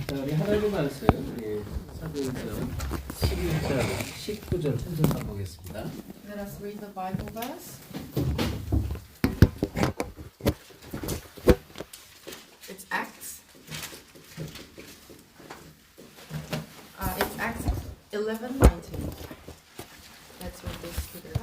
자, 우리 하나님 말씀, 우리 사도행전 11장 19절 천천히 보겠습니다. Let us read the Bible verse. It's Acts. It's Acts 11:19. Let's read this together.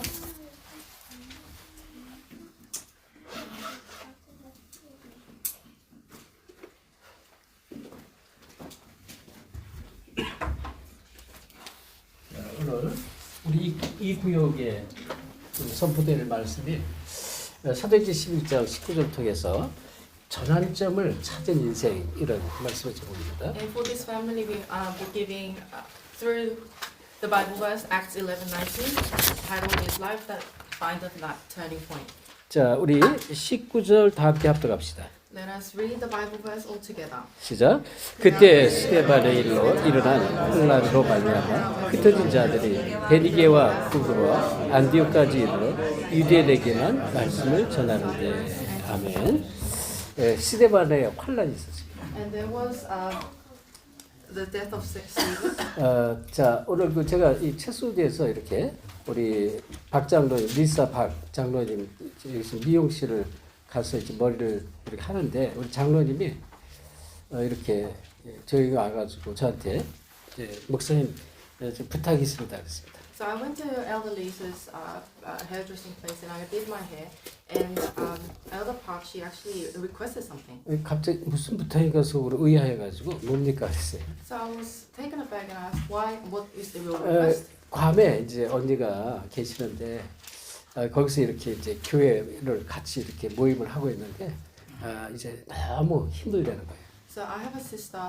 오늘 우리 이 구역에 선포될 말씀이 사도행전 11장 19절 통해서 전환점을 찾은 인생 이런 말씀을 제공입니다. And for this family, we're giving through the Bible verse Acts 11:19. Title is Life That Findeth That Turning Point. 자, 우리 19절 다 함께 합독합시다. Let us read the Bible verse all together. 시작. 그때 스데반의 일로 일어난 혼란으로 말미암아 흩어진 자들이 베니게와 구브와 안디옥까지 이르러 유대인에게만 말씀을 전하는데 아멘. 스데반의 환란이 있었습니다. And there was the death of Stephen. 자, 오늘 그 제가 이 채소대에서 이렇게 우리 박 장로님, 리사 박 장로님 여기서 미용실을 가서 이제 머리를 이렇게 하는데 우리 장로님이 이렇게 저희가 와가지고 저한테 이제 목사님 좀 부탁이 있습니다 그랬습니다. So I went to Elder Lisa's hairdressing place and I did my hair. And Elder Park, she actually requested something. 갑자기 무슨 부탁인가 속으로 의아해가지고 뭡니까 그랬어요. So I was taken aback and I asked, why? What is the real request? 괌에 이제 언니가 계시는데 거기서 이렇게 이제 교회를 같이 이렇게 모임을 하고 있는데 이제 너무 힘들다는 거예요. So I have a sister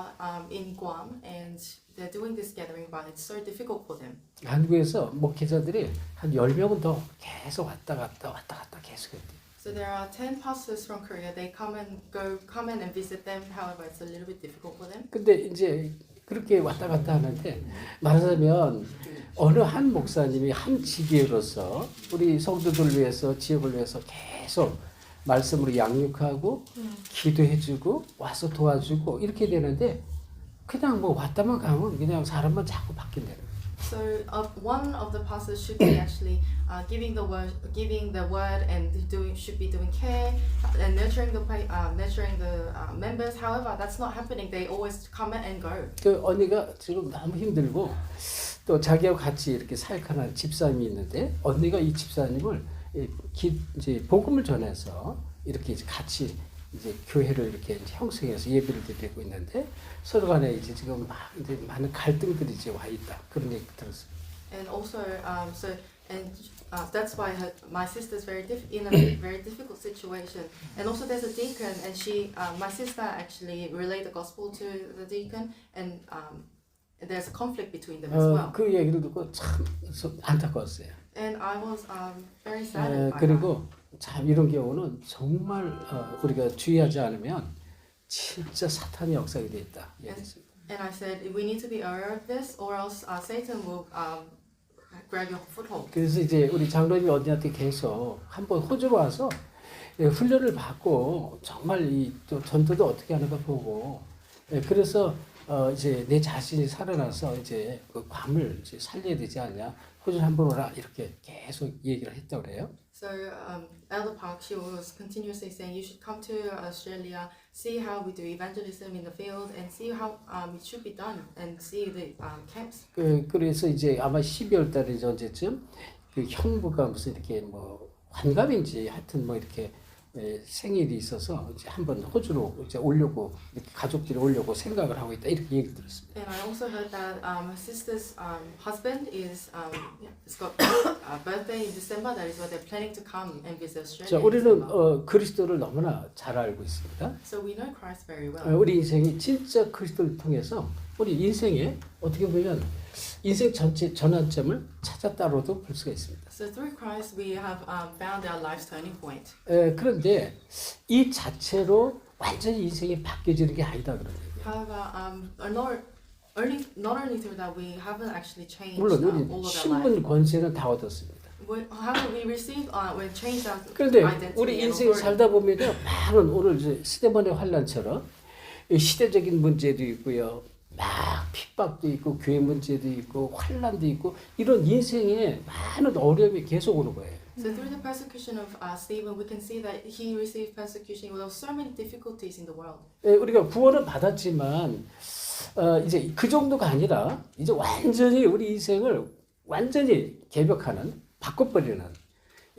in Guam and they're doing this gathering, but it's so difficult for them. 한국에서 목회자들이 한 10명은 더 계속 왔다 갔다 계속 했대요. So there are 10 pastors from Korea. They come in and visit them. However, it's a little bit difficult for them. 근데 이제 그렇게 왔다 갔다 하는데 말하자면 어느 한 목사님이 한 지교로서 우리 성도들 위해서 지역을 위해서 계속 말씀으로 양육하고 기도해주고 와서 도와주고 이렇게 되는데 그냥 뭐 왔다만 가면 그냥 사람만 자꾸 바뀐다는 거예요. So one of the pastors should be actually giving the word, and should be doing care and nurturing the members. However, that's not happening. They always come and go. 그 언니가 지금 너무 힘들고 또 자기하고 같이 이렇게 사역하는 집사님이 있는데 언니가 이 집사님을 이제 복음을 전해서 이렇게 이제 같이 이제 교회를 이렇게 이제 형성해서 예배를 드리고 있는데 서로 간에 이제 지금 막 이제 많은 갈등들이 이제 와 있다 그런 얘기 들었어요. And also, that's why my sister's in a very difficult situation. And also, there's a deacon, and my sister actually relayed the gospel to the deacon, and there's a conflict between them as well. 그 얘기를 듣고 참 안타까웠어요. And I was very saddened by 그리고 참 이런 경우는 정말 우리가 주의하지 않으면 진짜 사탄이 역사가 돼 있다. And I said we need to be aware of this, or else Satan will grab your foothold. 그래서 이제 우리 장로님이 언니한테 계속 한번 호주로 와서 훈련을 받고 정말 이 또 전도도 어떻게 하는가 보고 그래서 이제 내 자신이 살아나서 이제 그 괌을 이제 살려야 되지 않냐 호주 한번 오라 이렇게 계속 얘기를 했다고 그래요. So Elder Park, she was continuously saying you should come to Australia, see how we do evangelism in the field, and see how it should be done, and see the camps. 그래서 이제 아마 12월 달에 언제쯤 그 형부가 무슨 이렇게 뭐 환갑인지 하여튼 뭐 이렇게 생일이 있어서 이제 한번 호주로 이제 오려고 이렇게 가족들이 오려고 생각을 하고 있다 이렇게 얘기 들었습니다. And I also heard that my sister's husband has got a birthday in December. That is why they're planning to come and visit Australia. 자, 우리는 그리스도를 너무나 잘 알고 있습니다. So we know Christ very well. 우리 인생이 진짜 그리스도를 통해서 우리 인생에 어떻게 보면 인생 전체 전환점을 찾았다로도 볼 수가 있습니다. So through Christ we have found our life's turning point. 그런데 이 자체로 완전히 인생이 바뀌어지는 게 아니다 그런 얘기예요. However, not only through that we haven't actually changed 물론 all 우리 of our life. 신분 권세는 다 얻었습니다. However, we received we changed our 그런데 identity. 우리 and 인생 authority. 살다 보면 많은 오늘 이제 스데반의 환란처럼 시대적인 문제도 있고요. 막 핍박도 있고 교회 문제도 있고 환란도 있고 이런 인생에 많은 어려움이 계속 오는 거예요. So through the persecution of Stephen, we can see that he received persecution. There were so many difficulties in the world. 우리가 구원은 받았지만 이제 그 정도가 아니라 이제 완전히 우리 인생을 완전히 개벽하는 바꿔버리는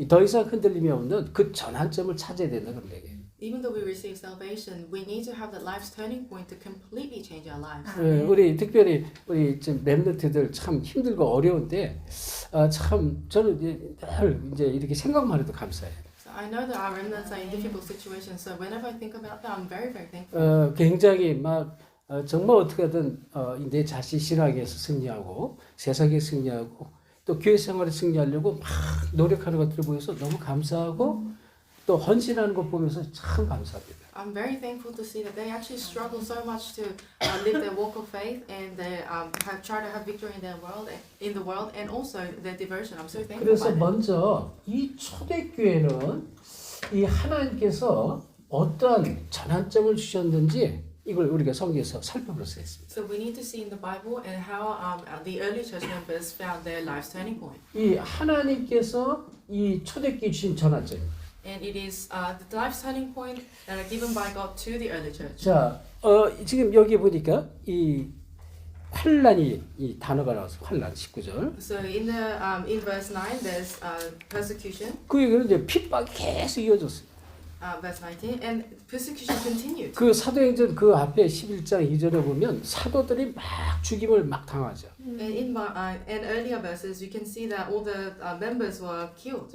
더 이상 흔들림이 없는 그 전환점을 찾아야 된다 그런 얘기예요. Even though we receive salvation, we need to have that life's turning point to completely change our lives. 우리 특별히 우리 지금 랩런트들 참 힘들고 어려운데 참 저는 이제 이렇게 생각만 해도 감사해요. So I know that our remnants are in difficult situations. So whenever I think about that, I'm very, very thankful. 굉장히 막 정말 어떻게든 내 자신 신학에서 승리하고 세상에 승리하고 또 교회 생활에 승리하려고 막 노력하는 것들을 보여서 너무 감사하고 또 헌신하는 것 보면서 참 감사합니다. I'm very thankful to see that they actually struggle so much to live their walk of faith and they try to have victory in the world, and also their devotion. I'm so thankful. 그래서 by them. 먼저 이 초대교회는 이 하나님께서 어떤 전환점을 주셨는지 이걸 우리가 성경에서 살펴볼 수 있습니다. So we need to see in the Bible and how the early church members found their life's turning point. 이 하나님께서 이 초대교회 주신 전환점. And it is the life's turning point that are given by God to the early church. 자, 지금 여기 보니까 이 환란이 이 단어가 나와서 환란 19절. So in verse 9 there's persecution. 그 얘기는 이제 핍박이 계속 이어졌어요. Verse 19 and persecution continued. 그 사도행전 그 앞에 11장 2절에 보면 사도들이 막 죽임을 막 당하죠. And earlier verses you can see that all the members were killed.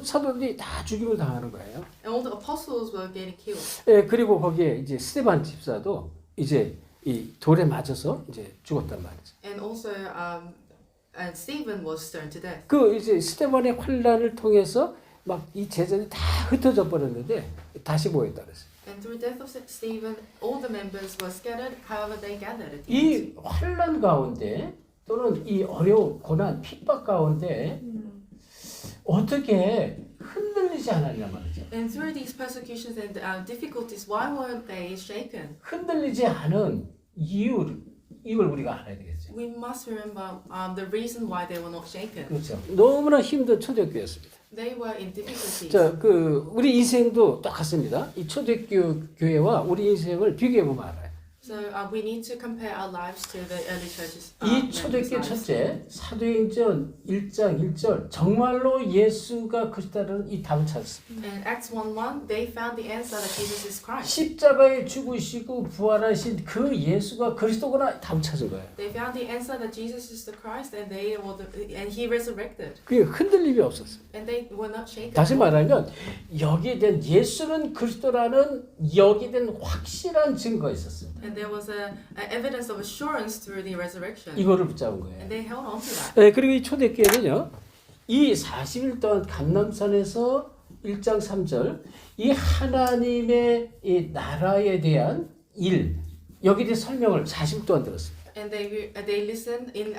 사도들이 다 죽임을 당하는 거예요. And all the apostles were getting killed. 그리고 거기에 이제 스데반 집사도 이제 이 돌에 맞아서 이제 죽었단 말이죠. And also and Stephen was stoned to death. 그 이제 스데반의 환란을 통해서 막 이 제자들이 다 흩어져 버렸는데 다시 모였다 그랬어요. And through the death of Stephen, all the members were scattered. However, they gathered at the 이 end. 환란 가운데 또는 이 어려운 고난 핍박 가운데 어떻게 흔들리지 않았냐 말이죠. And through these persecutions and difficulties, why weren't they shaken? 흔들리지 않은 이걸 우리가 알아야 되겠죠. We must remember the reason why they were not shaken. 그렇죠. 너무나 힘든 초대교회였습니다. They were in difficulties. 자, 우리 인생도 똑같습니다. 이 초대교회와 우리 인생을 비교해 보면 알아요. So we need to compare our lives to the early churches. 이 초대교회 첫째 사도행전 1장 1절 정말로 예수가 그리스도라는 이 답을 찾았습니다. In Acts 1:1, they found the answer that Jesus is Christ. 십자가에 죽으시고 부활하신 그 예수가 그리스도구나 답을 찾은 거예요. They found the answer that Jesus is the Christ, and and he resurrected, 그게 흔들림이 없었어요. and they were not shaken. 다시 말하면 여기에 대한 예수는 그리스도라는 여기에 대한 확실한 증거가 있었어요. And there was a evidence of assurance through the resurrection. 이거를 붙잡은 거예요. And they held on to that. 네, 그리고 이 초대교회는요. 이 40일 동안 감람산에서 1장 3절 이 하나님의 이 나라에 대한 일 여기에 대해 설명을 40일 동안 들었습니다. And they listened in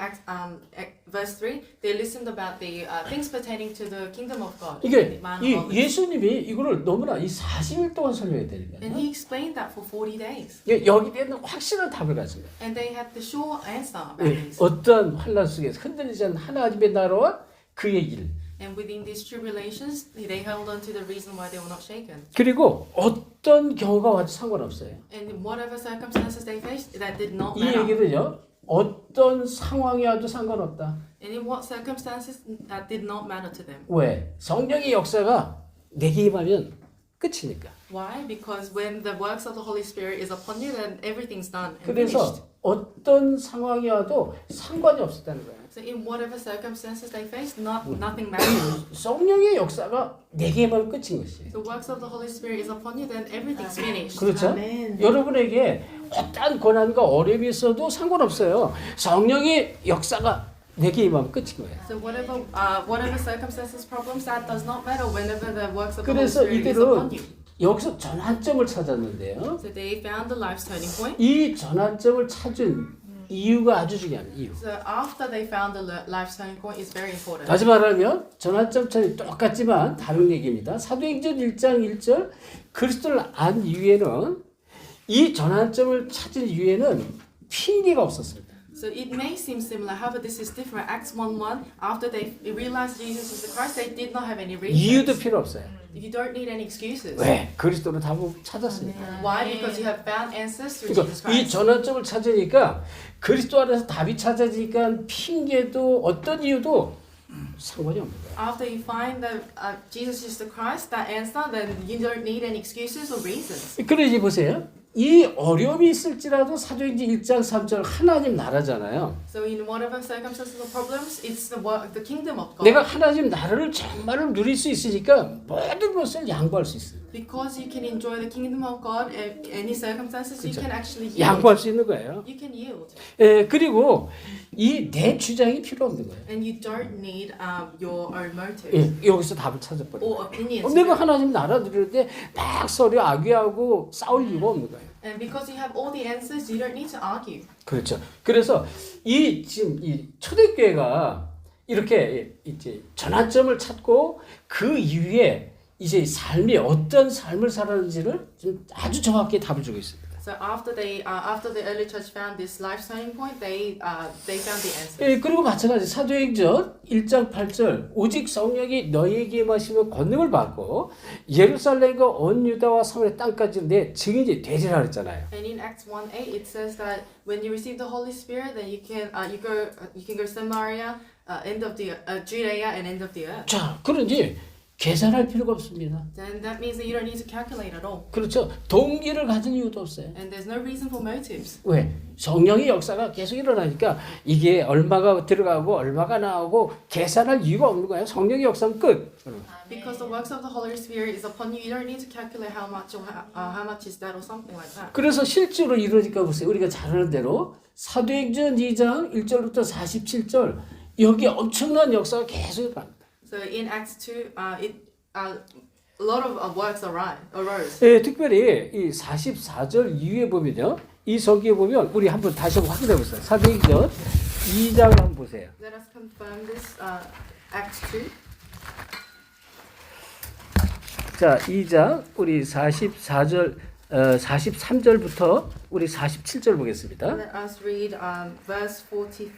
verse 3. They listened about the things pertaining to the kingdom of God. 이게 Man 이 of God. 예수님이 이거를 너무나 이 40일 동안 설명해야 되는 And 거예요. he explained that for 40 days. 여기에 대한 확실한 답을 가진 거예요. And they had the sure answer about 예, this. 어떠한 환란 속에서 흔들리지 않는 하나님의 나라와 그의 일 And within these tribulations, they held on to the reason why they were not shaken. 그리고 어떤 경우가 와도 상관없어요. And in whatever circumstances they faced, that did not 이 matter. 얘기는요. 어떤 상황이 와도 상관없다. And in what circumstances, that did not matter to them. 왜? 성령의 역사가 내게 임하면 끝이니까. Why? Because when the works of the Holy Spirit is upon you, then everything's done and 그래서 finished. 어떤 상황이 와도 상관이 없었다는 거예요. So in whatever circumstances they faced, nothing mattered. 성령의 역사가 내게 임하면 끝인 것이에요. The works of the Holy Spirit is upon you, then everything's finished. 그렇죠? 아멘. 여러분에게 어떠한 고난과 어려움이 있어도 상관없어요. 성령의 역사가 내게 임하면 끝인 거예요. So whatever circumstances, problems, that does not matter whenever the works of the Holy 그래서 Spirit is upon 이들은 you. 여기서 전환점을 찾았는데요. So they found the life's turning point. 이 전환점을 찾은 이유가 아주 중요합니다. 이유. So after they found the life's turning point is very important. 다시 말하면 전환점 차이 똑같지만 다른 얘기입니다. 사도행전 1장 1절 그리스도를 안 이후에는 이 전환점을 찾은 이유에는 핑계가 없었습니다. So it may seem similar, however, this is different. Acts 1:1. After they realized Jesus is the Christ, they did not have any 이유도 reasons. 필요 없어요. You don't need any excuses. 왜? 그리스도로 답을 찾았으니까. Why? Because you have found answers through Jesus 그러니까 이 Christ. 전환점을 찾으니까 그리스도 안에서 답이 찾아지니까 핑계도 어떤 이유도 상관이 없는 거예요. After you find that Jesus is the Christ, that answer, then you don't need any excuses or reasons. 그러지 보세요. 이 어려움이 있을지라도 사도행전 1장 3절 하나님 나라잖아요. So in whatever circumstances or problems, it's the kingdom of God. 내가 하나님 나라를 정말로 누릴 수 있으니까 모든 것을 양보할 수 있어요. Because you can enjoy the kingdom of God in any circumstances, you can actually yield. 양보할 수 있는 거예요. You can yield. 그리고 이 내 주장이 필요 없는 거예요. And you don't need your own motives 여기서 답을 찾아버려요. or opinions. 내가 하나님 나라 누리는데 막 서로 악의하고 싸울 이유가 없는 거예요. And because you have all the answers, you don't need to argue. 그렇죠. 그래서 지금 이 초대교회가 이렇게 이제 전환점을 찾고 그 이후에 이제 삶이 어떤 삶을 살았는지를 좀 아주 정확히 답을 주고 있습니다. So after the early church found this life turning point, they found the answers. 그리고 마찬가지 사도행전 1장 8절 오직 성령이 너희에게 임하시면 권능을 받고 예루살렘과 온 유다와 사마리아 땅까지 내 증인이 되리라 그랬잖아요. And in Acts 1:8 it says that when you receive the Holy Spirit, then you can go Samaria, end of the Judea and end of the earth. 자, 그런지 계산할 필요가 없습니다. Then that means that you don't need to calculate at all. 그렇죠. 동기를 가질 이유도 없어요. And there's no reason for motives. 왜? 성령의 역사가 계속 일어나니까 이게 얼마가 들어가고 얼마가 나오고 계산할 이유가 없는 거예요. 성령의 역사는 끝. Because the works of the Holy Spirit is upon you, you don't need to calculate how much is that or something like that. 그래서 실제로 이루어질까 보세요. 우리가 잘 아는 대로 사도행전 2장 1절부터 47절 여기 엄청난 역사가 계속 일어납니다. So in Acts 2, a lot of works arose. 특별히 이 44절 이후에 보면요. 이 서기에 보면 우리 한번 다시 한번 확인해 보세요. 사도행전 2장을 한번 보세요. Let us confirm this. Acts 2. 자, 2장 우리 43절부터 우리 47절 보겠습니다. Let us read verse 43.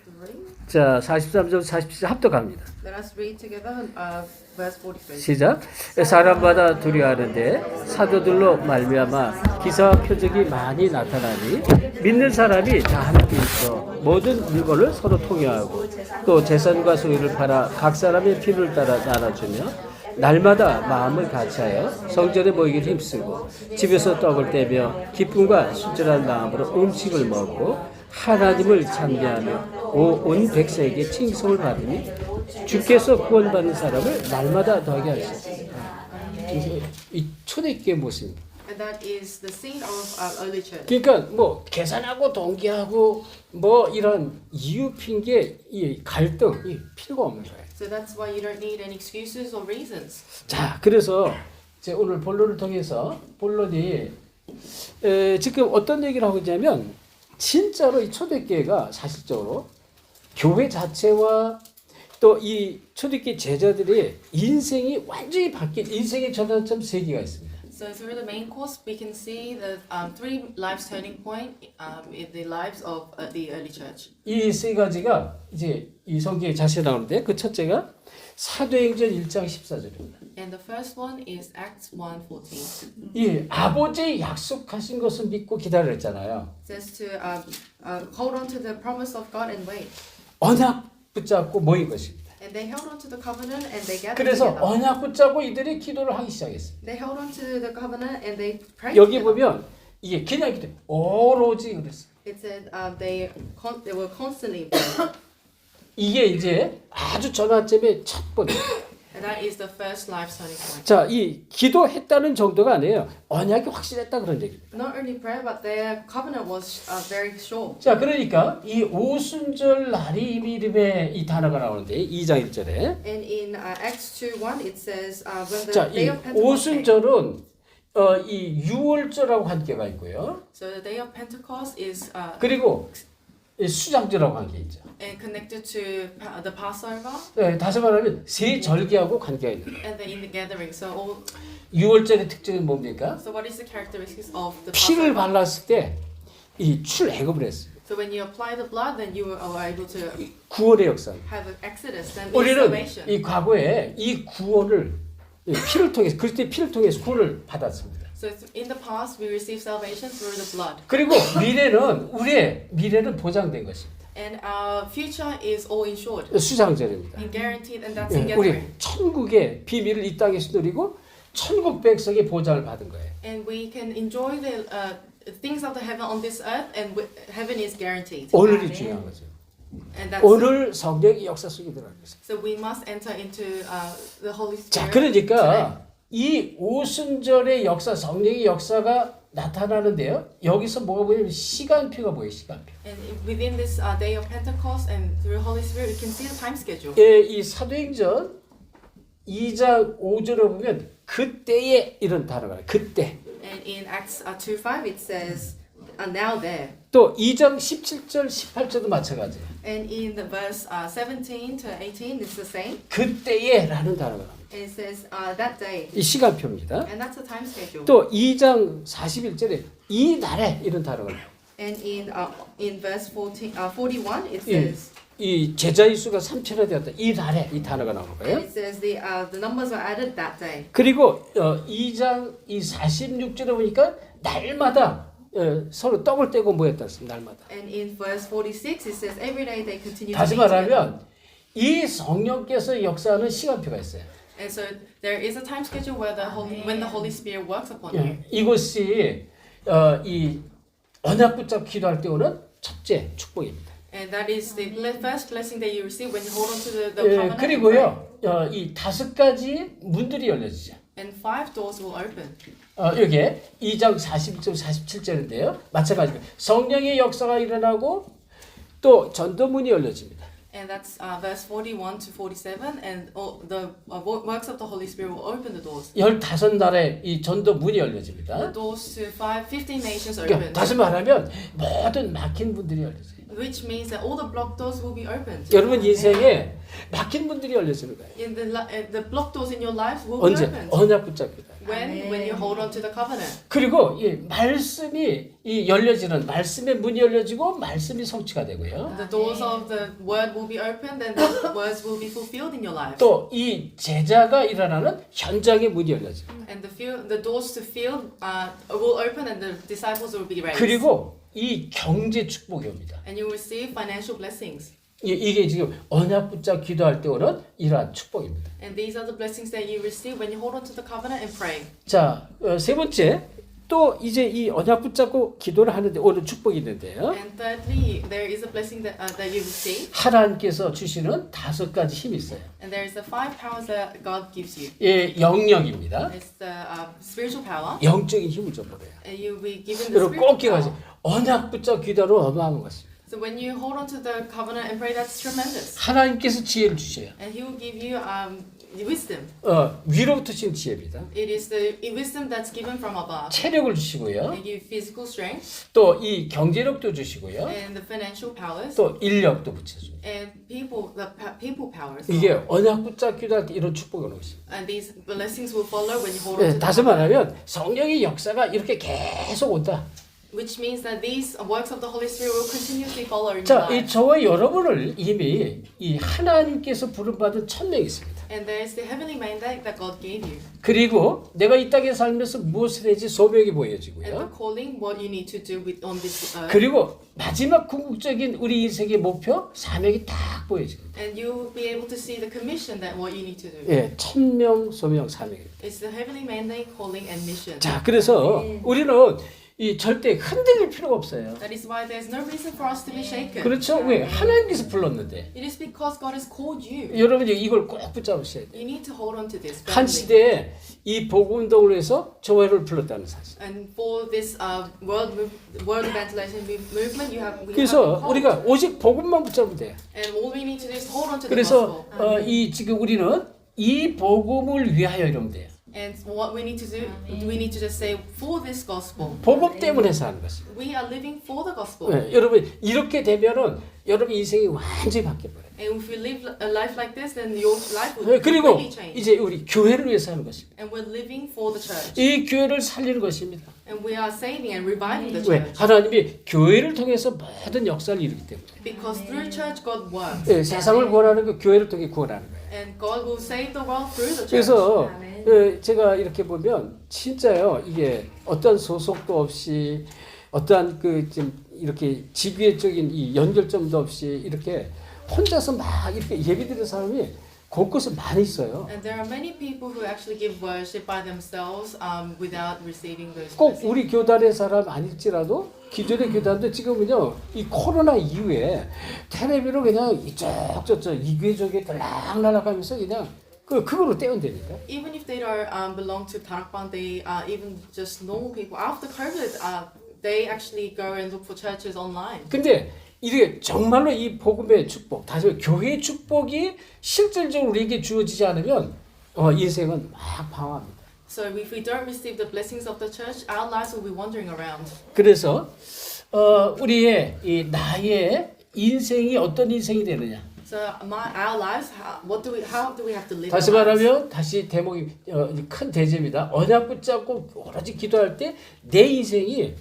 자, 43절 47절 합독합니다. Let us read together verse 43. 시작. 사람마다 두려워하는데 사도들로 말미암아 기사와 표적이 많이 나타나니 믿는 사람이 다 함께 있어 모든 물건을 서로 통용하고 또 재산과 소유를 팔아 각 사람의 필요를 따라 나눠주며 날마다 마음을 같이하여 성전에 모이기 힘쓰고 집에서 떡을 떼며 기쁨과 순전한 마음으로 음식을 먹고 하나님을 찬미하며 온 백성에게 칭송을 받으니 주께서 구원받는 사람을 날마다 더하게 하시옵소서. 이 초대교회 모습입니다. And that is the scene of early church. 그러니까 뭐 계산하고 동기하고 뭐 이런 이유 핑계 이 갈등이 필요가 없는 거예요. So that's why you don't need any excuses or reasons. 자, 그래서 이제 오늘 본론을 통해서 본론이 지금 어떤 얘기를 하고 있냐면 진짜로 이 초대교회가 사실적으로 교회 자체와 또 이 초대교회 제자들의 인생이 완전히 바뀐 인생의 전환점 세 개가 있습니다. So through the main course, we can see the three lives turning point in the lives of the early church. 이 세 가지가 이제 이 성경에 자세히 나오는데 그 첫째가 사도행전 1장 14절입니다. And the first one is Acts 1:14. 이 아버지의 약속하신 것을 믿고 기다렸잖아요. It says to hold on to the promise of God and wait. 언약 붙잡고 모인 것입니다. And they held on to the covenant and they gathered 그래서 together. 언약 붙잡고 이들이 기도를 하기 시작했어요. They held on to the covenant and they prayed. 여기 together. 보면 이게 그냥 기도 오로지 그랬어요. It said they were constantly praying. 이게 이제 아주 전환점의 첫 번째. And that is the first life turning point. 자, 이 기도했다는 정도가 아니에요. 언약이 확실했다 그런 얘기입니다. Not only prayer, but their covenant was very sure. 자, 그러니까 이 오순절 날이 이름에 이 단어가 나오는데 2장 1절에 And in Acts 2:1 it says when the 자, 이 day of Pentecost came. 오순절은 이 유월절하고 관계가 있고요. So the day of Pentecost is 그리고 이 수장제라고 한 게 있죠. and connected to the Passover 네, 다시 말하면 세 절기하고 관계가 있는 거예요. and the in the gathering. So all 6월절의 특징은 뭡니까? so what is the characteristics of the 피를 Passover? 발랐을 때 이 출애굽을 했어요. So when you apply the blood, then you are able to 구원의 역사. have an exodus, then 우리는 salvation. 이 과거에 이 구원을 이 피를 통해서 그리스도의 피를 통해서 구원을 받았습니다. So in the past, we received salvation through the blood, 그리고 미래는 우리의 미래는 보장된 것입니다. and our future is all insured 수장절입니다. and guaranteed, and that's in 예, 우리 gathering. 천국의 비밀을 이 땅에서 누리고 천국 백성의 보장을 받은 거예요. And we can enjoy the things of the heaven on this earth, and heaven is guaranteed. 오늘이 중요한 거죠. And that's 오늘 성령의 역사 속에 들어가는 거죠. so we must enter into the Holy 자, Spirit. 그러니까 이 오순절의 역사, 성령의 역사가 나타나는데요. 여기서 뭐가 보이냐면 시간표가 보여요. 시간표. And within this day of Pentecost and through Holy Spirit, we can see the time schedule. 예, 이 사도행전 2장 5절에 보면 그때에 이런 단어가 나와요. 그때. And in Acts 2:5 it says, now there. 또 2장 17절, 18절도 마찬가지예요. And in the verse 17 to 18 it's the same. 그때에라는 단어가 나옵니다. And it says that day. 이 시간표입니다. And that's the time schedule. 또 2장 41절에 이 날에 이런 단어가 나와요. And in verse 41 it 예, says, 이 제자의 수가 3천여 되었다. 이 날에 이 단어가 나오는 and 거예요. it says the numbers were added that day. 그리고 2장 이 46절에 보니까 날마다 서로 떡을 떼고 모였다 했습니다. 날마다. And in verse 46 it says every day they continue to 다시 meet together. 말하면 이 성령께서 역사하는 시간표가 있어요. And so there is a time schedule where when the Holy Spirit works upon you. 예, 이것이 이 언약 붙잡고 기도할 때 오는 첫째 축복입니다. And that is the first blessing that you receive when you hold on to the 예, covenant. and pray. 그리고요 이 5가지 문들이 열려지죠. And 5 doors will open. 여기에 2장 41절 47절인데요. 마찬가지로 성령의 역사가 일어나고 또 전도문이 열려집니다. And that's verse 41 to 47. And all the works of the Holy Spirit will open the doors. 15나라의 이 전도문이 The 열려집니다. doors to 15 nations 그러니까 open. 다시 말하면 모든 막힌 문들이 열려져요. Which means that all the blocked doors will be opened. 여러분 인생에 막힌 문들이 열려지는 거예요. In the blocked doors in your life will 언제? be opened. 언약 붙잡기다. When you hold on to the covenant. 그리고 이 말씀이 이 열려지는 말씀의 문이 열려지고 말씀이 성취가 되고요. The doors of the word will be opened and the words will be fulfilled in your life. 또 이 제자가 일어나는 현장의 문이 열려져. And the doors to field will open and the disciples will be raised. 그리고 이 경제 축복이 옵니다. And you will receive financial blessings. 이게 지금 언약 붙잡 기도할 때 오는 이러한 축복입니다. And these are the blessings that you receive when you hold on to the covenant and pray. 자, 세 번째 또 이제 이 언약 붙잡고 기도를 하는데 오는 축복이 있는데요. And thirdly, there is a blessing that you receive. 하나님께서 주시는 5가지 힘이 있어요. And there is the 5 powers that God gives you. 예, 영역입니다. It's the spiritual power. 영적인 힘을 좀 보래요. And you will be given the 여러분 spiritual 꼭 기억하세요. power. 언약 붙잡 기도는 어마어마한 것입니다. So when you hold on to the covenant and pray, that's tremendous. 하나님께서 지혜를 주셔요. And He will give you wisdom. 위로부터 주신 지혜입니다. It is the wisdom that's given from above. 체력을 주시고요. They give physical strength 또 이 경제력도 주시고요. and the financial powers 또 인력도 붙여줍니다. and people powers. 이게 언약 붙잡 기도할 때 이런 축복이 오는 것입니다. And these blessings will follow when you hold on 네, to the 다시 covenant. 말하면 성령의 역사가 이렇게 계속 온다. Which means that these works of the Holy Spirit will continuously follow in your 자, 이 life. 저와 여러분을 이미 이 하나님께서 부름받은 천명이 있습니다. And there is the heavenly mandate that God gave you. 그리고 내가 이 땅에 살면서 무엇을 해야지 소명이 And the 보여지고요. calling, what you need to do on this earth. 그리고 마지막 궁극적인 우리 인생의 목표, 사명이 딱 보여집니다. And you will be able to see the commission that what you need to do. 예, 천명, 소명, 사명입니다. It's the heavenly mandate, calling, and mission. 자, 그래서 우리는 이 절대 흔들릴 필요가 없어요. That is why there's no reason for us to be shaken. 그렇죠? 왜? 하나님께서 불렀는데. It is because God has called you. 여러분이 이걸 꼭 붙잡으셔야 돼요. You need to hold on to this. 한 firmly. 시대에 이 복음 운동을 해서 저와를 불렀다는 사실. And for this world evangelization movement, we have 그래서 been called. 우리가 오직 복음만 붙잡으면 돼요. And all we need to do is hold on to the 그래서 gospel. 이 지금 우리는 이 복음을 위하여 이러면 돼요. And what we need to do, we need to just say for this gospel. 복음 때문에 사는 것입니다. We are living for the gospel. 네, 여러분 이렇게 되면은 여러분 인생이 완전히 바뀌어 버려요. And if you live a life like this, then your life will 네, 그리고 completely change. 이제 우리 교회를 위해서 하는 것입니다. And we're living for the church. 이 교회를 살리는 것입니다. And we are saving and reviving the 왜? church. 하나님이 교회를 통해서 모든 역사를 이루기 때문에. Because through church, God works. 네, 세상을 구원하는 그 교회를 통해 구원하는 거예요. And God will save the world through the church. 그래서 제가 이렇게 보면 진짜요 이게 어떤 소속도 없이 어떠한 좀 이렇게 지배적인 이 연결점도 없이 이렇게 혼자서 막 이렇게 예배드리는 사람이 곳곳에 많이 있어요. And there are many people who actually give worship by themselves without receiving those 꼭 blessings. 우리 교단의 사람 아닐지라도 기존의 교단도 지금은요 이 코로나 이후에 텔레비로 그냥 이쪽 저쪽 이 교회 저교회 들락날락하면서 그냥 그거로 떼운다니까. Even if they don't belong to Tarakban, they are even just normal people. After COVID, they actually go and look for churches online. 근데 이게 정말로 이 복음의 축복, 다시 말해 교회의 축복이 실질적으로 우리에게 주어지지 않으면 인생은 막 방황합니다. So if we don't receive the blessings of the church, our lives will be wandering around. 그래서 우리의 이 나의 인생이 어떤 인생이 되느냐? So our lives, how do we have to live? 다시 our lives? 말하면 다시 대목이 큰 대제입니다. 언약 붙잡고 오로지 기도할 때 내 인생이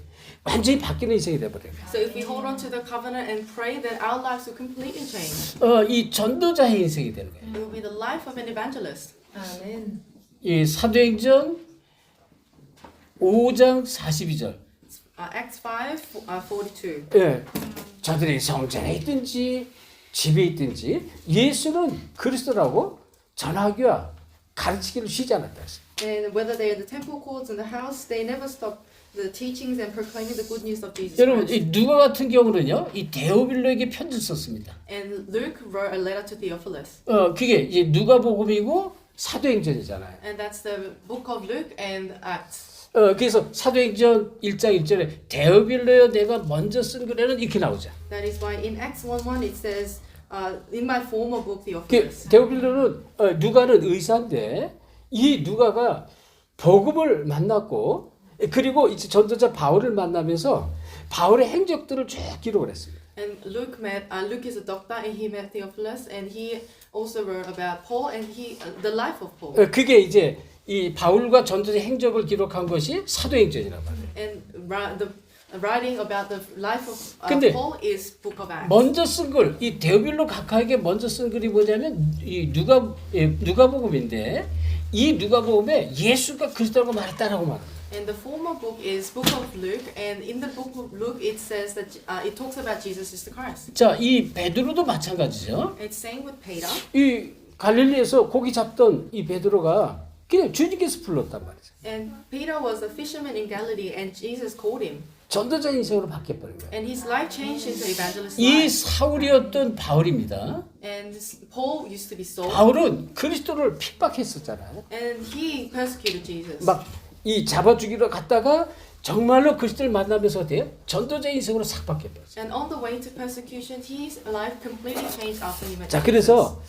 완전히 바뀌는 인생이 돼버려요. So if we hold on to the covenant and pray, then our lives will completely change. 이 전도자의 인생이 되는 거예요. It will be the life of an evangelist. 아멘. 이 사도행전 5장 42절. Acts 5:42. 예, 저들이 성전에 있든지 집에 있든지 예수는 그리스도라고 전하기와 가르치기를 쉬지 않았다 했어요. And whether they are in the temple courts in the house, they never stop the teachings and proclaiming the good news of Jesus 여러분, Christ. 이 누가 같은 경우는요, 이 데오빌로에게 편지를 썼습니다. And Luke wrote a letter to Theophilus. 그게 이제 누가복음이고 사도행전이잖아요. And that's the book of Luke and Acts. 그래서 사도행전 1장 1절에 데오빌로여 내가 먼저 쓴 글에는 이렇게 나오죠. That is why in Acts 1:1 it says, in my former book 그 Theophilus. 데오빌로는 누가는 의사인데 이 누가가 복음을 만났고 그리고 이제 전도자 바울을 만나면서 바울의 행적들을 쭉 기록을 했습니다. And Luke is a doctor and he met Theophilus and he also wrote about Paul and the life of Paul. 그게 이제 이 바울과 전도자 행적을 기록한 것이 사도행전이란 말이에요. And the writing about the life of 근데 Paul is book of Acts. 먼저 쓴 글, 이 데오빌로 각하에게 먼저 쓴 글이 뭐냐면 이 누가복음인데 이 누가복음에 예수가 그리스도라고 말했다라고 말합니다. And the former book is book of Luke, and in the book of Luke it says that it talks about Jesus is the Christ. 자, 이 베드로도 마찬가지죠. It's saying with Peter. 이 갈릴리에서 고기 잡던 이 베드로가 그냥 주님께서 불렀단 말이죠. And Peter was a fisherman in Galilee, and Jesus called him. 전도자 인생으로 바뀌어버린 거예요. And his life changed into evangelist 이 life. 사울이었던 바울입니다. And Paul used to be Saul, 바울은 그리스도를 핍박했었잖아요. and he persecuted Jesus. 막 이 잡아 죽이러 갔다가 정말로 그리스도를 만나면서 어때요? 전도자 인생으로 싹 바뀌어버렸어요. And on the way to persecution, his life completely changed after he met 자, Jesus. 그래서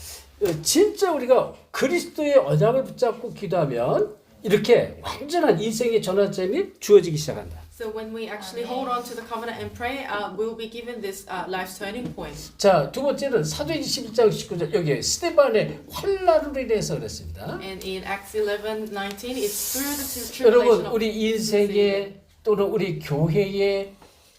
진짜 우리가 그리스도의 언약을 붙잡고 기도하면 이렇게 완전한 인생의 전환점이 주어지기 시작한다. So when we actually hold on to the covenant and pray, we'll be given this life's turning point. 자, 두 번째는 사도행전 11장 19절 여기 스데반의 환난으로 인해서 그랬습니다. And in Acts 11:19, it's through the 여러분, tribulation of 우리 인생에 또는 우리 교회에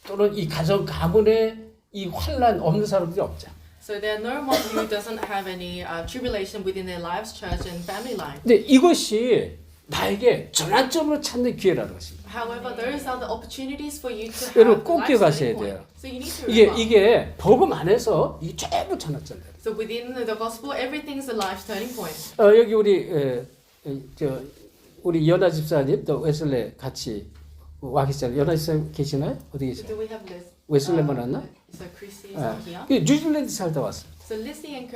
또는 이 가정 가문에 이 환난 없는 사람들이 없죠. So there are no one who doesn't have any tribulation within their lives, church and family life. 근데 이것이 나에게 전환점으로 찾는 기회라는 것입니다. However, those are the opportunities for you to 여러분, have 꼭 the life's 기억하셔야 turning point. 돼요. So you need to 이게 remember. 이게 복음 안에서 이 전부 전환점이에요. So within the gospel, everything's a life's turning point. 여기 우리 연아 집사님 또 웨슬레 같이 와 계시잖아요. 연아 집사님 계시나요? 어디 계세요? Do we have this? 웨슬레 만났나? So Chrissy is not here. 그 뉴질랜드 살다 왔어요. So Lizzie and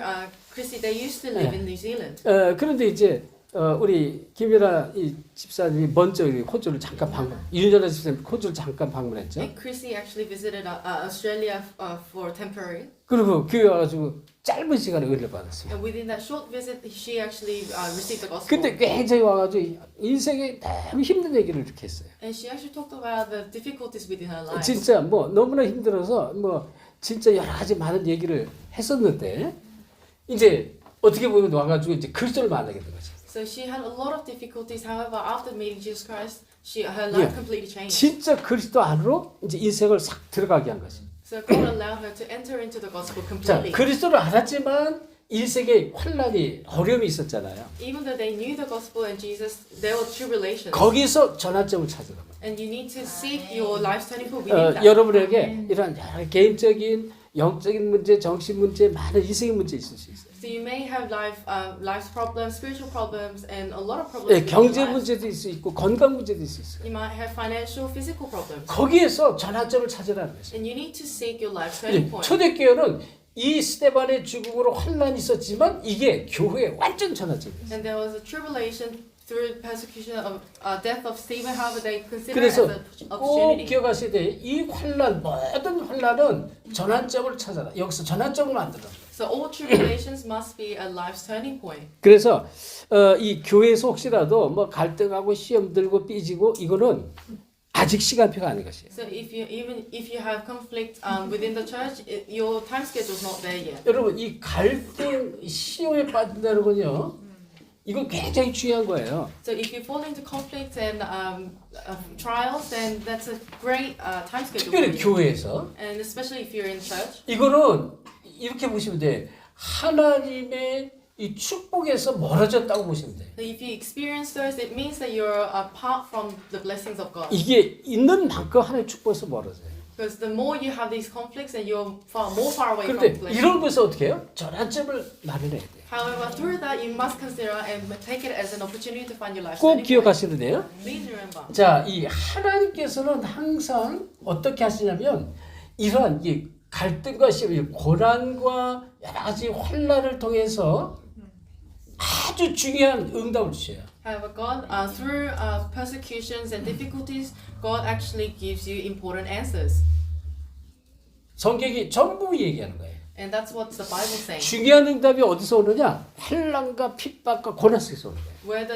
Chrissy, they used to live in New Zealand. 그런데 이제 우리 김연아 이 집사님이 먼저 호주를 잠깐 윤연아 집사님 호주를 잠깐 방문했죠. And Chrissy actually visited Australia for temporary. 그리고 교회 와가지고 짧은 시간에 은혜를 받았어요. And within that short visit, she actually received the gospel. 근데 굉장히 와가지고 인생에 너무 힘든 얘기를 이렇게 했어요. And she actually talked about the difficulties within her life. 진짜 뭐 너무나 힘들어서 뭐 진짜 여러 가지 많은 얘기를 했었는데 이제 어떻게 보면 와가지고 이제 그리스도를 만나게 된 거죠. So she had a lot of difficulties. However, after meeting Jesus Christ, her life completely changed. 진짜 그리스도 안으로 이제 인생을 싹 들어가게 한 거죠. So God allowed her to enter into the gospel 자, completely. 그리스도를 알았지만 인생에 환란이 어려움이 있었잖아요. Even though they knew the gospel and Jesus, there were tribulations. 거기서 전환점을 찾으라. And you need to seek your life turning point within that. 여러분에게 이런 여러 개인적인 영적인 문제, 정신 문제, 많은 인생의 문제 있을 수 있어요. So you may have life problems, spiritual problems, and a lot of problems. 네, in your 경제 life. 문제도 있을 수 있고 건강 문제도 있을 수 있어요. You might have financial, physical problems. 거기에서 전환점을 찾으라는 거죠. And you need to seek your life turning point. 초대교회는 이 스데반의 죽음으로 환란이 있었지만 이게 교회의 완전 전환점이었어요. And there was a tribulation through persecution of death of Stephen. However, they consider it 그래서 as an 꼭 opportunity. 기억하셔야 돼요. 이 환란, 모든 환란은 전환점을 찾아라. 여기서 전환점을 만들어. So all tribulations must be a life's turning point. 그래서 이 교회에서 혹시라도 뭐 갈등하고 시험 들고 삐지고 이거는 아직 시간표가 아닌 것이에요. So even if you have conflict within the church, your time schedule is not there yet. 여러분 이 갈등 시험에 빠진다는 건요. 이건 굉장히 중요한 거예요. So if you fall into conflict and trials, then that's a great time schedule. 특별히 for you. 교회에서 And especially if you're in church. 이거는 이렇게 보시면 돼. 하나님의 이 축복에서 멀어졌다고 보시면 돼. So if you experience those, it means that you're apart from the blessings of God. 이게 있는 만큼 하나님의 축복에서 멀어져요. Because the more you have these conflicts, and you're more far away from 그런데 blessings. 이런 것을 어떻게 해요? 전환점을 마련해야 돼요. However, through that, you must consider and take it as an opportunity to find your life 꼭 turning point. 기억하시면 돼요. Please remember. 자, 이 하나님께서는 항상 어떻게 하시냐면 이러한 이 갈등과 시험, 고난과 여러 가지 환란을 통해서 아주 중요한 응답을 주셔요. However, God, through persecutions and difficulties, God actually gives you important answers. 성경이 전부 얘기하는 거예요. And that's what the Bible is saying. 중요한 응답이 어디서 오느냐? 환란과 핍박과 고난 속에서 오는 거예요. Where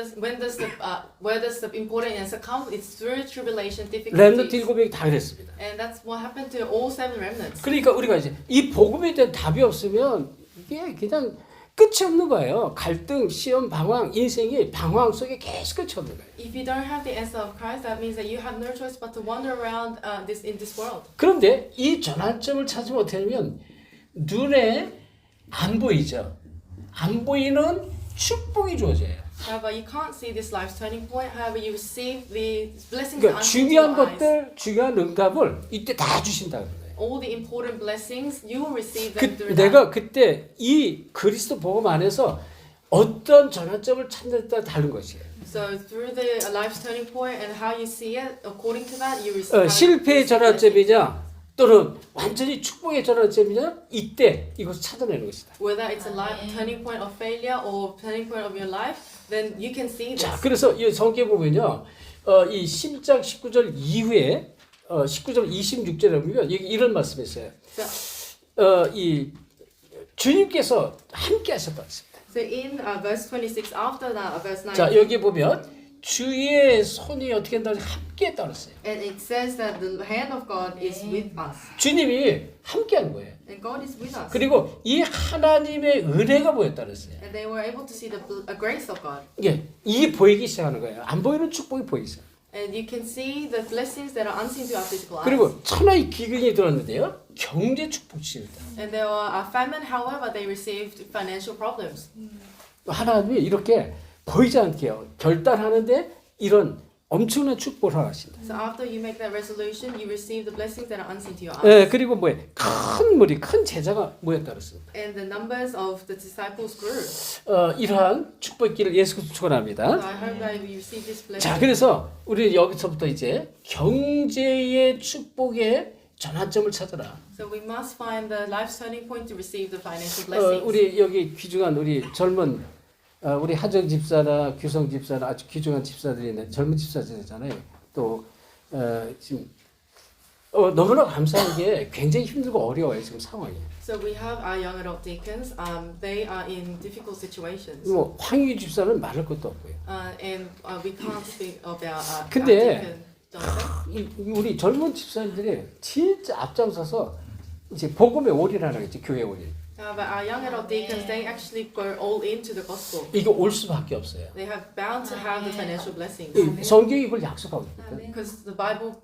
does the important answer come? It's through tribulation, 렘넌트 difficulties. 7명이 다 그랬습니다. And that's what happened to all seven remnants. 그러니까 우리가 이제 이 복음에 대한 답이 없으면 이게 그냥 끝이 없는 거예요. 갈등, 시험, 방황, 인생이 방황 속에 계속 끝이 없는 거예요. If you don't have the answer of Christ, that means that you have no choice but to wander around in this world. 그런데 이 전환점을 찾으면 어떻게 하냐면 눈에 안 보이죠. 안 보이는 축복이 주어져요. However, you can't see this life's turning point. However, you receive the blessings 그러니까 unseen to 중요한 your eyes. 것들, 중요한 응답을 이때 다 주신다는 거예요. All the important blessings, you will receive them through that. 내가 그때 이 그리스도 복음 안에서 어떤 전환점을 찾는 따라 다른 것이에요. So through the life's turning point and how you see it, according to that, you receive. 실패의 전환점이냐 또는 완전히 축복의 전환점이냐 이때 이것을 찾아내는 것이다. Whether it's a life turning point of failure or turning point of your life, then you can see this. 자, 그래서 이 성경 보면요, 이 10장 19절 이후에 19절 26절에 보면 여기 이런 말씀이있어요. 이 주님께서 함께 하셨다고 했습니다. So in verse 26, after that, verse 19, 자, 여기 보면 주의 손이 어떻게 한다고 함께 했다고 했어요. and it says that the hand of God is with us. 주님이 함께 한 거예요. And God is with us. 그리고 이 하나님의 은혜가 보였다고 했어요. And they were able to see the grace of God. 이게 보이기 시작하는 거예요. 안 보이는 축복이 보이죠. And you can see the blessings that are unseen to our physical eyes. 그리고 천하의 기근이 들었는데요. 경제 축복 주십니다. And there were a famine, however, they received financial problems. 하나님이 이렇게 보이지 않게요. 결단하는데 이런 엄청난 축복을 하신다. So after you make that resolution, you receive the blessings that are unseen to your eyes. 그리고 큰 무리, 큰 제자가 모였다 그랬습니다. And the numbers of the disciples grew. 이러한 축복기를 예수께서 So 축원합니다. I hope that you receive this blessing. 자, 그래서 우리 여기서부터 이제 경제의 축복의 전환점을 찾아라. So we must find the life's turning point to receive the financial blessings. 우리 여기 귀중한 우리 젊은 우리 하정 집사나 규성 집사나 아주 귀중한 집사들이 있는 젊은 집사들이잖아요. 또 지금 너무나 감사한 게 굉장히 힘들고 어려워요 지금 상황이. So we have our young adult deacons. They are in difficult situations. 뭐 황희 집사는 말할 것도 없고요. And we can't speak about our 근데 deacon Jonathan. 우리 젊은 집사님들이 진짜 앞장서서 이제 복음에 올인하는 거지 교회 올인. But our young adult deacons, they actually go all into the gospel. 이게 올 수밖에 없어요. They have bound to have the financial blessings. 성경이 이걸 약속하고 있거든요. Because the Bible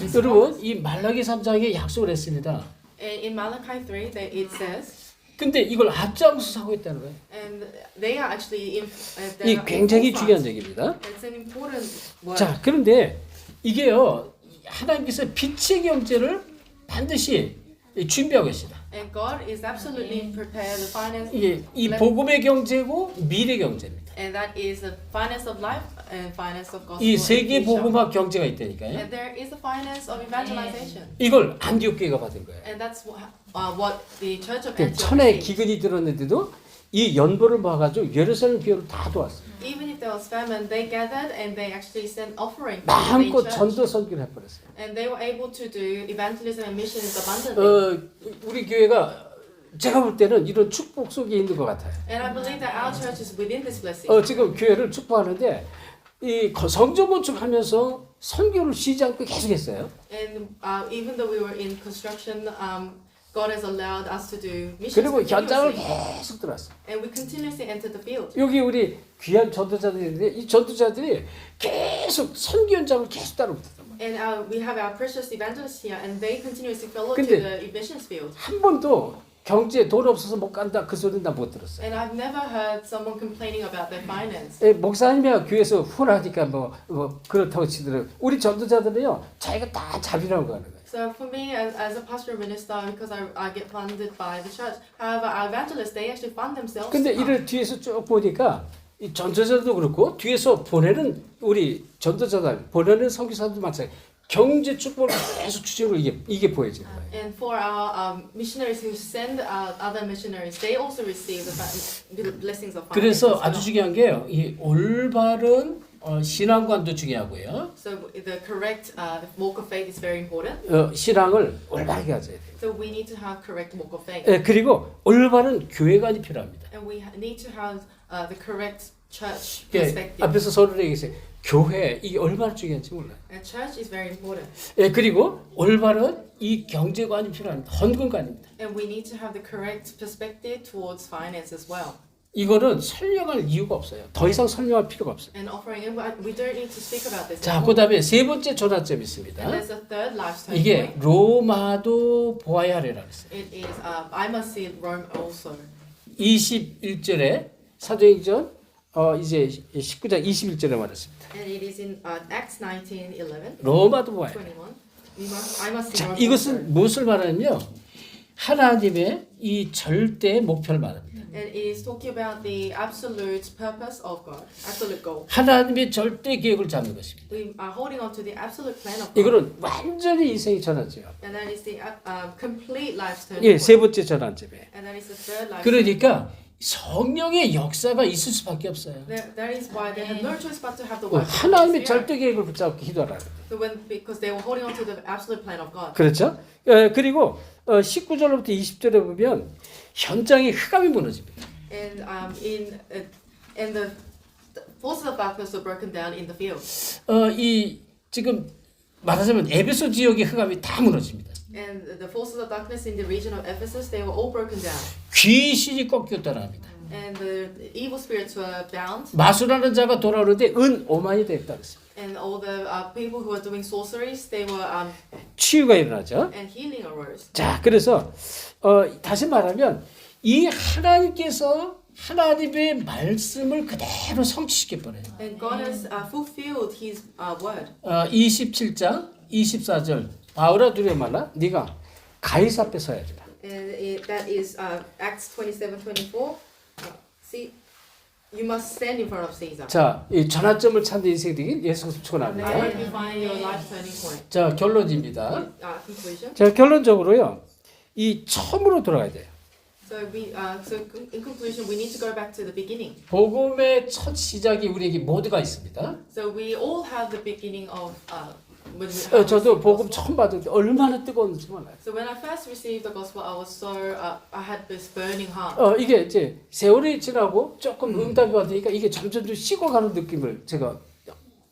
is 여러분 이 말라기 3장에 약속을 했습니다. in Malachi 3, it says, 근데 이걸 앞장서서 하고 있다는 거예요. and they are actually 이 굉장히 중요한 얘기입니다. It's an important word. 자, 그런데 이게요 하나님께서 빛의 경제를 반드시 준비하고 계시다. And God is absolutely prepared the finance. 이게 이 복음의 경제고 미래 경제입니다. And that is the finance of life and finance of gospel. 이 and 세계 future. 복음학 경제가 있다니까요. And there is the finance of evangelization. 이걸 안디옥 교회가 받은 거예요. And that's what the Church of 그 Antioch 천의 received. 기근이 들었는데도 이 연보를 모아가지고 예루살렘 교회로 다 도왔어요. Even if there was famine, they gathered and they actually sent offering to the 마음껏 church. 전도 선교를 해버렸어요. And they were able to do evangelism and missions abundantly. 우리 교회가 제가 볼 때는 이런 축복 속에 있는 것 같아요. And I believe that our church is within this blessing. 지금 교회를 축복하는데 이 성전 건축하면서 선교를 쉬지 않고 계속했어요. And even though we were in construction, God has allowed us to do missions 그리고 현장을 continuously. 계속 들어왔어요. And we continuously enter the field. 여기 우리 귀한 전도자들인데 이 전도자들이 계속 선교 현장을 계속 따라오거든요. And we have our precious evangelists here, and they continuously follow to 근데 the missions field. 한 번도 경제 돈 없어서 못 간다 그 소리는 나 못 들었어요. And I've never heard someone complaining about their finance. 목사님이 교회에서 후원하니까 뭐 그렇다고 치더라도 우리 전도자들은요 자기가 다 자비라고 하는 거예요. So for me, as a pastor minister, because I get funded by the church. However, our evangelists, they actually fund themselves. 근데 이를 뒤에서 쭉 보니까 이 전도자들도 그렇고 뒤에서 보내는 우리 전도자들 보내는 선교사들도 마찬가지 경제 축복을 계속 주시고 이게 보여지는 거예요. And for our missionaries who send other missionaries, they also receive the blessings of finance. 그래서 as well. 아주 중요한 게요. 이 올바른 신앙관도 중요하고요. So the correct walk of faith is very important. 신앙을 올바르게 가져야 돼요. So we need to have correct walk of faith. 그리고 올바른 교회관이 필요합니다. And we need to have the correct church 예, perspective. 앞에서 서로 얘기했어요. 교회 이게 얼마나 중요한지 몰라요. And church is very important. 그리고 올바른 이 경제관이 필요합니다. 헌금관입니다. And we need to have the correct perspective towards finance as well. 이거는 설명할 이유가 없어요. 더 이상 설명할 필요가 없어요. And offering, and we don't need to speak about this. 자, 그다음에 세 번째 전환점이 있습니다. And there's a third life turning 이게 point. 로마도 보아야 하리라 그랬어요. It is I must see Rome also. 21절에 사도행전 이제 19장 21절에 말했습니다. And it is in Acts 19:11, 로마도 보아야 하리라. 21. I must see 자, Rome also. 이것은 무엇을 말하냐면요. 하나님의 이 절대 목표를 말합니다. And it is talking about the absolute purpose of God, absolute goal. 하나님의 절대 계획을 잡는 것입니다. We are holding on to the absolute plan of God. 이거는 완전히 인생이 전환점이에요. And that is the complete life turning 예, point. 세 번째 전환점이에요. And that is the third life. 그러니까 성령의 역사가 있을 수밖에 없어요. That is why they have no choice but to have the work. of the 하나님의 Spirit. 절대 계획을 붙잡고 기도하라. So because they were holding on to the absolute plan of God. 그렇죠? 그리고 19절부터 20절에 보면 현장의 흑암이 무너집니다. And the forces of darkness were broken down in the field. 이 지금 말하자면 에베소 지역의 흑암이 다 무너집니다. And the forces of darkness in the region of Ephesus, they were all broken down. 귀신이 꺾였다라 합니다. And the evil spirits were bound. 마술하는 자가 돌아오는데 은 5만이 됐다 그랬습니다. And all the people who were doing sorceries, they were 치유가 일어나죠. and healing arose. 자, 그래서 다시 말하면 이 하나님께서 하나님의 말씀을 그대로 성취시켜 버려요. And God has fulfilled His word. 27장 24절 바울아 두려워 말라 네가 가이사 앞에 서야 된다. And that is Acts 27:24. See, you must stand in front of Caesar. 자, 이 전환점을 찾는 인생이 되긴 예수 그리스도 And 축원합니다. then you find your life turning point. 자, 결론입니다. Conclusion. 자, 결론적으로요. 이 처음으로 돌아가야 돼요. So in conclusion, we need to go back to the beginning. 복음의 첫 시작이 우리에게 모두가 있습니다. So we all have the beginning of when we 저도 received 복음 the gospel. 처음 받을 때 얼마나 뜨거운지 몰라요. So when I first received the gospel, I was so I had this burning heart. 이게 이제 세월이 지나고 조금 응답이 받으니까 이게 점점 좀 식어가는 느낌을 제가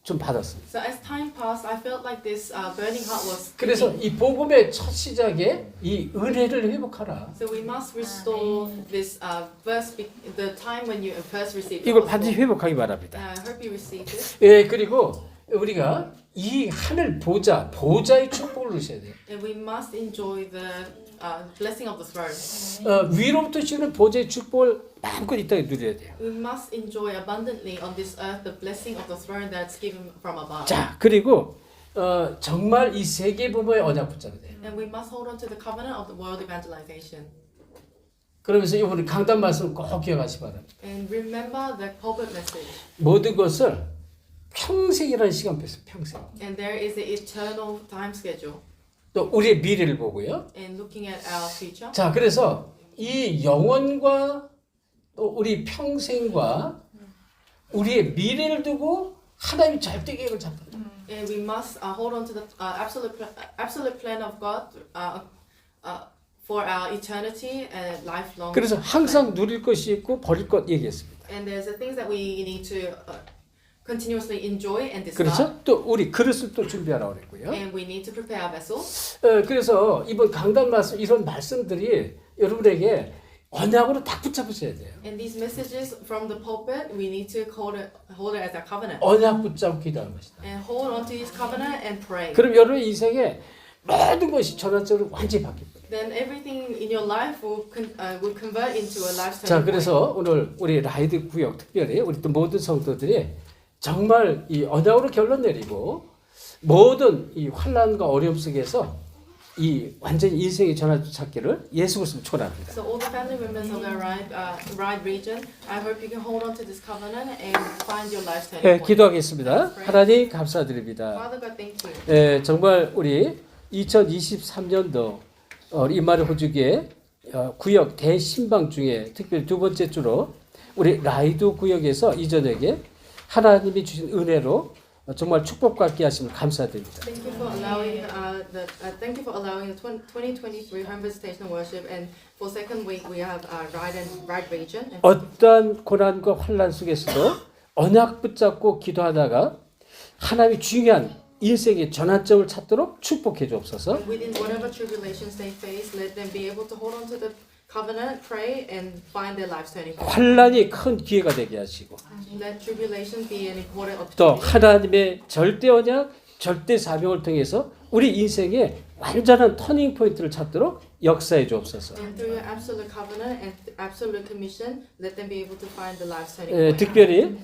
좀 받았어요. So as time passed, I felt like this burning heart was. 그래서 fading. 이 복음의 첫 시작에 이 은혜를 회복하라. So we must restore this the time when you first received the 이걸 gospel. 반드시 회복하기 바랍니다. I hope you received it. 예, 그리고 우리가 이 하늘 보좌의 축복을 누셔야 돼요. And we must enjoy the blessing of the throne. 위로부터 주는 보좌의 축복을 마음껏 이 땅에 누려야 돼요. We must enjoy abundantly on this earth the blessing of the throne that's given from above. 자, 그리고 정말 이 세계 부모의 언약 붙잡아야 돼요. And we must hold on to the covenant of the world evangelization. 그러면서 이번에 강단 말씀 꼭 기억하시 바랍니다. And remember the pulpit message. 모든 것을 평생이라는 시간 뺐어요. 평생. And there is the eternal time schedule. 또 우리의 미래를 보고요. And looking at our future. 자, 그래서 이 영원과 또 우리 평생과 우리의 미래를 두고 하나님이 절대 계획을 잡아요. And we must hold on to the absolute plan of God for our eternity and lifelong. 그래서 항상 누릴 것이 있고 버릴 것 얘기했습니다. And there's the things that we need to continuously enjoy and discard. 그렇죠? 또 우리 그릇을 또 준비하라고 그랬고요. And we need to prepare our vessels. 그래서 이번 강단 말씀 이런 말씀들이 여러분에게 언약으로 딱 붙잡으셔야 돼요. And these messages from the pulpit, we need to hold it as our covenant. 언약 붙잡고 기도하는 것이다. And hold on to his covenant and pray. 그럼 여러분의 인생에 모든 것이 전환적으로 완전히 바뀔 거예요. Then everything in your life will convert into a lifestyle. 자, 그래서 오늘 우리 라이드 구역 특별히 우리 또 모든 성도들이 정말 이 언약으로 결론 내리고 모든 이 환난과 어려움 속에서 이 완전히 인생의 전환 찾기를 예수 그리스도 축원합니다. So all the family members of the Ride region, I hope you can hold on to this covenant and find your life turning 네, point. 기도하겠습니다. 하나님 감사드립니다. Father God, thank you. 정말 우리 2023년도 이마르 호주계 구역 대신방 중에 특별히 두 번째 주로 우리 라이드 구역에서 이 저녁에 하나님이 주신 은혜로 정말 축복받게 하심을 감사드립니다. Thank you for allowing thank you for allowing the 2023 home visitation worship, and for second week we have Ride region. And 어떠한 고난과 환난 속에서도 언약 붙잡고 기도하다가 하나님이 중요한 인생의 전환점을 찾도록 축복해 주옵소서. within whatever tribulations they face, let them be able to hold on to the covenant, pray, and find their lives turning point. 환난이 큰 기회가 되게 하시고 Let tribulation be an important 또 opportunity. 하나님의 절대 언약, 절대 사명을 통해서 우리 인생의 완전한 터닝 포인트를 찾도록 역사해 주옵소서. And through your absolute covenant and absolute commission, let them be able to find the lives turning point. 특별히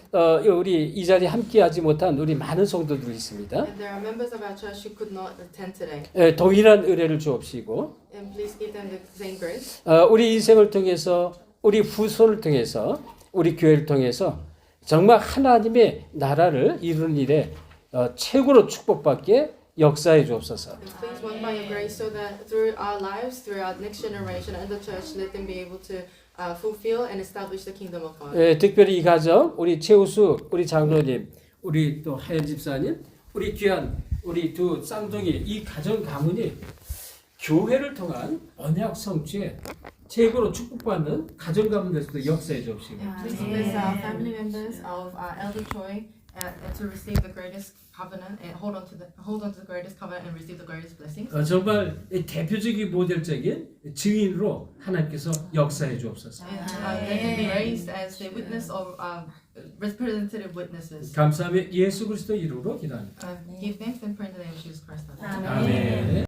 우리 이 자리에 함께하지 못한 우리 많은 성도들이 있습니다. And there are members of our church who could not attend today. 동일한 은혜를 주옵시고 And please give them the same grace. 우리 인생을 통해서 우리 후손을 통해서 우리 교회를 통해서 정말 하나님의 나라를 이루는 일에 최고로 축복받게 역사해 주옵소서. And please work by your grace so that through our lives, through our next generation and the church, let them be able to fulfill and establish the kingdom of God. 특별히 이 가정 우리 최우수 우리 장로님 우리 또 하연 집사님 우리 귀한 우리 두 쌍둥이 이 가정 가문이 교회를 통한 언약 성취에 최고로 축복받는 가정 가문 될수도 역사해 주옵시고 Please bless our family members of our elder Choi to receive the greatest covenant and hold on to the greatest covenant and receive the greatest blessings. 정말 대표적인 모델적인 증인으로 하나님께서 역사해 주옵소서. And let them be raised as the witness of representative witnesses. 감사하며 예수 그리스도 이름으로 기도합니다. Give thanks and pray in the name of Jesus Christ. 아멘.